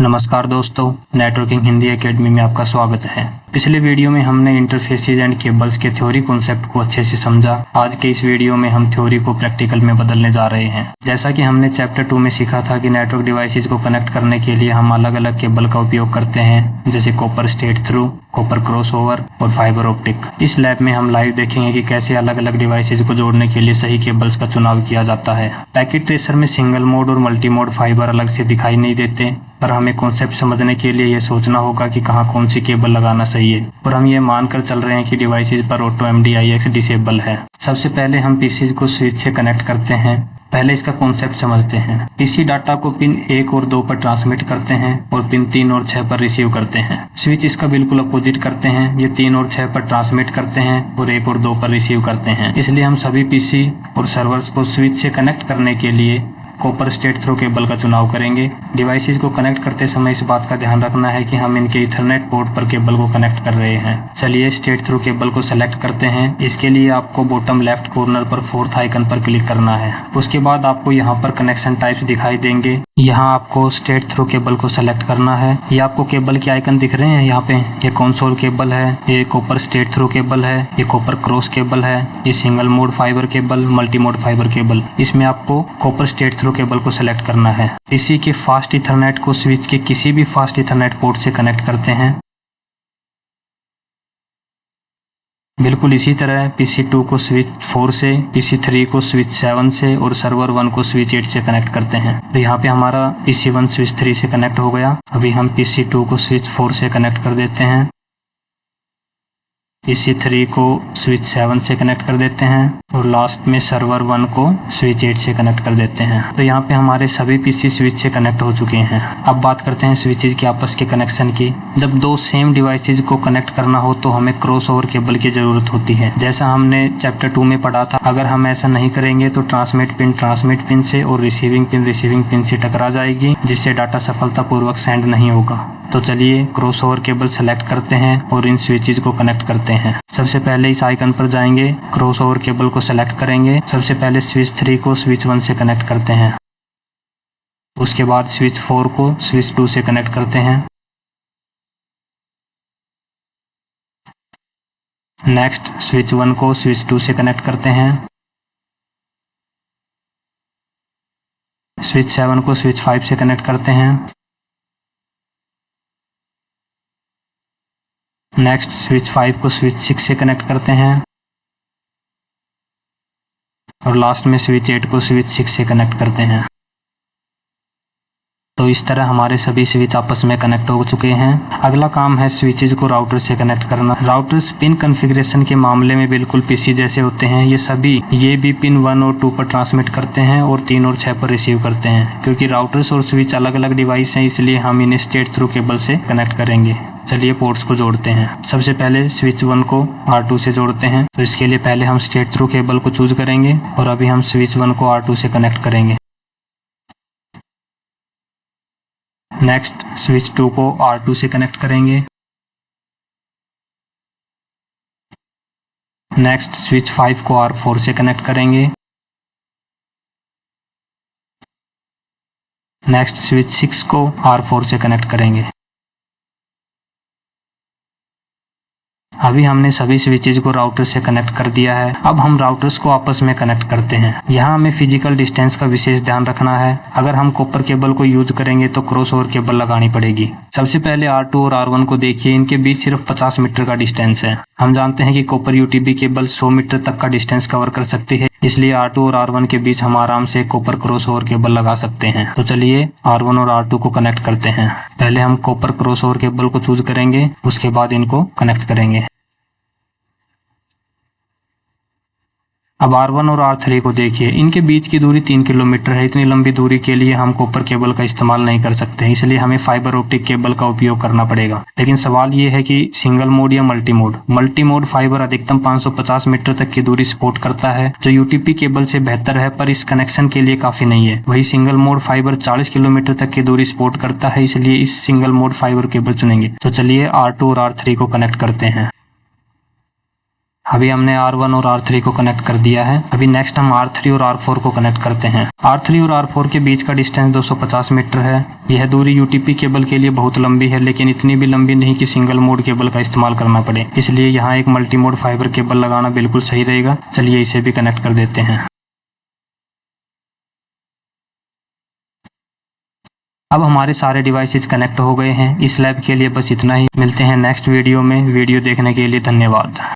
नमस्कार दोस्तों, networking Hindi academy में आपका स्वागत है। पिछले वीडियो में हमने इंटरफेसेज एंड केबल्स के थ्योरी कॉन्सेप्ट को अच्छे से समझा। आज के इस वीडियो में हम थ्योरी को प्रैक्टिकल में बदलने जा रहे हैं। जैसा कि हमने चैप्टर 2 में सीखा था कि नेटवर्क डिवाइसेज को कनेक्ट करने के लिए हम अलग अलग केबल का उपयोग करते हैं, जैसे copper straight through, copper crossover और फाइबर ऑप्टिक। इस लैब में हम लाइव देखेंगे कि कैसे अलग अलग डिवाइसेज को जोड़ने के लिए सही केबल्स का चुनाव किया जाता है। पैकेट ट्रेसर में सिंगल मोड और मल्टी मोड फाइबर अलग से दिखाई नहीं देते, पर हमें कॉन्सेप्ट समझने के लिए ये सोचना होगा कि कहाँ कौन सी केबल लगाना सही है। और हम ये मानकर चल रहे हैं कि डिवाइसेज पर ऑटो MDIX डिसेबल है। सबसे पहले हम पीसी को स्विच से कनेक्ट करते हैं। पहले इसका कॉन्सेप्ट समझते हैं। पीसी डाटा को पिन 1 और 2 पर ट्रांसमिट करते हैं और पिन 3 और 6 पर रिसीव करते हैं। स्विच इसका बिल्कुल अपोजिट करते हैं। ये 3 और 6 पर ट्रांसमिट करते हैं और 1 और 2 पर रिसीव करते हैं। इसलिए हम सभी पीसी और सर्वर्स को स्विच से कनेक्ट करने के लिए कॉपर स्ट्रेट थ्रू केबल का चुनाव करेंगे। डिवाइसेज को कनेक्ट करते समय इस बात का ध्यान रखना है कि हम इनके ईथरनेट पोर्ट पर केबल को कनेक्ट कर रहे हैं। चलिए स्ट्रेट थ्रू केबल को सेलेक्ट करते हैं। इसके लिए आपको बॉटम लेफ्ट कॉर्नर पर 4th आइकन पर क्लिक करना है। उसके बाद आपको यहाँ पर कनेक्शन टाइप्स दिखाई देंगे। यहाँ आपको स्ट्रेट थ्रू केबल को सेलेक्ट करना है। ये आपको केबल के आइकन दिख रहे हैं यहाँ पे। ये कंसोल केबल है, ये कॉपर स्ट्रेट थ्रू केबल है, ये कॉपर क्रॉस केबल है, ये single mode fibre cable, multi mode fibre cable. इसमें आपको कॉपर स्ट्रेट थ्रू केबल को सेलेक्ट करना है। इसी के फास्ट इथरनेट को स्विच के किसी भी फास्ट इथरनेट पोर्ट से कनेक्ट करते हैं। बिल्कुल इसी तरह PC2 को स्विच 4 से, PC3 को स्विच 7 से और सर्वर 1 को स्विच 8 से कनेक्ट करते हैं। तो यहाँ पे हमारा PC1 स्विच 3 से कनेक्ट हो गया। अभी हम PC2 को स्विच 4 से कनेक्ट कर देते हैं। PC3 को स्विच 7 से कनेक्ट कर देते हैं और लास्ट में सर्वर 1 को स्विच 8 से कनेक्ट कर देते हैं। तो यहाँ पे हमारे सभी PC स्विच से कनेक्ट हो चुके हैं। अब बात करते हैं स्विचेज के आपस के कनेक्शन की। जब 2 सेम डिवाइसेज को कनेक्ट करना हो तो हमें क्रॉसओवर केबल की जरूरत होती है। जैसा हमने चैप्टर 2 में पढ़ा था, अगर हम ऐसा नहीं करेंगे तो ट्रांसमिट पिन से और रिसीविंग पिन से टकरा जाएगी, जिससे डाटा सफलतापूर्वक सेंड नहीं होगा। तो चलिए क्रॉसओवर केबल सेलेक्ट करते हैं और इन स्विचेज को कनेक्ट करते हैं। सबसे पहले इस आइकन पर जाएंगे, क्रॉसओवर केबल को सेलेक्ट करेंगे। सबसे पहले स्विच 3 को स्विच 1 से कनेक्ट करते हैं। उसके बाद स्विच 4 को स्विच 2 से कनेक्ट करते हैं। नेक्स्ट स्विच 1 को स्विच 2 से कनेक्ट करते हैं। स्विच 7 को स्विच 5 से कनेक्ट करते हैं। नेक्स्ट स्विच 5 को स्विच 6 से कनेक्ट करते हैं और लास्ट में स्विच 8 को स्विच 6 से कनेक्ट करते हैं। तो इस तरह हमारे सभी स्विच आपस में कनेक्ट हो चुके हैं। अगला काम है स्विचेज को राउटर से कनेक्ट करना। राउटर्स पिन कॉन्फ़िगरेशन के मामले में बिल्कुल पीसी जैसे होते हैं। ये भी पिन 1 और 2 पर ट्रांसमिट करते हैं और 3 और 6 पर रिसीव करते हैं। क्योंकि राउटर्स और स्विच अलग अलग डिवाइस हैं, इसलिए हम इन्हें स्ट्रेट थ्रू केबल से कनेक्ट करेंगे। चलिए पोर्ट्स को जोड़ते हैं। सबसे पहले स्विच 1 को R2 से जोड़ते हैं। तो इसके लिए पहले हम स्ट्रेट थ्रू केबल को चूज करेंगे और अभी हम स्विच 1 को R2 से कनेक्ट करेंगे। नेक्स्ट स्विच 2 को R2 से कनेक्ट करेंगे। नेक्स्ट स्विच 5 को R4 से कनेक्ट करेंगे। नेक्स्ट स्विच 6 को R4 से कनेक्ट करेंगे। अभी हमने सभी स्विचेज को राउटर से कनेक्ट कर दिया है। अब हम राउटर्स को आपस में कनेक्ट करते हैं। यहाँ हमें फिजिकल डिस्टेंस का विशेष ध्यान रखना है। अगर हम कॉपर केबल को यूज करेंगे तो क्रॉसओवर केबल लगानी पड़ेगी। सबसे पहले R2 और R1 को देखिए, इनके बीच सिर्फ 50 मीटर का डिस्टेंस है। हम जानते हैं कि कॉपर UTB केबल 100 मीटर तक का डिस्टेंस कवर कर सकती है, इसलिए R2 और R1 के बीच हम आराम से कॉपर क्रॉसओवर केबल लगा सकते हैं। तो चलिए R1 और R2 को कनेक्ट करते हैं। पहले हम कॉपर क्रॉसओवर केबल को चूज करेंगे, उसके बाद इनको कनेक्ट करेंगे। अब R1 और R3 को देखिए, इनके बीच की दूरी 3 किलोमीटर है। इतनी लंबी दूरी के लिए हम कॉपर केबल का इस्तेमाल नहीं कर सकते, इसलिए हमें फाइबर ऑप्टिक केबल का उपयोग करना पड़ेगा। लेकिन सवाल ये है कि सिंगल मोड या मल्टी मोड फाइबर अधिकतम 550 मीटर तक की दूरी सपोर्ट करता है, जो UTP केबल से बेहतर है, पर इस कनेक्शन के लिए काफी नहीं है। वही सिंगल मोड फाइबर 40 किलोमीटर तक की दूरी सपोर्ट करता है, इसलिए इस सिंगल मोड फाइबर केबल चुनेंगे। तो चलिए R2 और R3 को कनेक्ट करते हैं। अभी हमने R1 और R3 को कनेक्ट कर दिया है। अभी नेक्स्ट हम R3 और R4 को कनेक्ट करते हैं। R3 और R4 के बीच का डिस्टेंस 250 मीटर है। यह दूरी UTP केबल के लिए बहुत लंबी है, लेकिन इतनी भी लंबी नहीं कि सिंगल मोड केबल का इस्तेमाल करना पड़े, इसलिए यहाँ एक मल्टी मोड फाइबर केबल लगाना बिल्कुल सही रहेगा। चलिए इसे भी कनेक्ट कर देते हैं। अब हमारे सारे डिवाइसेस कनेक्ट हो गए हैं। इस लैब के लिए बस इतना ही। मिलते हैं नेक्स्ट वीडियो में। वीडियो देखने के लिए धन्यवाद।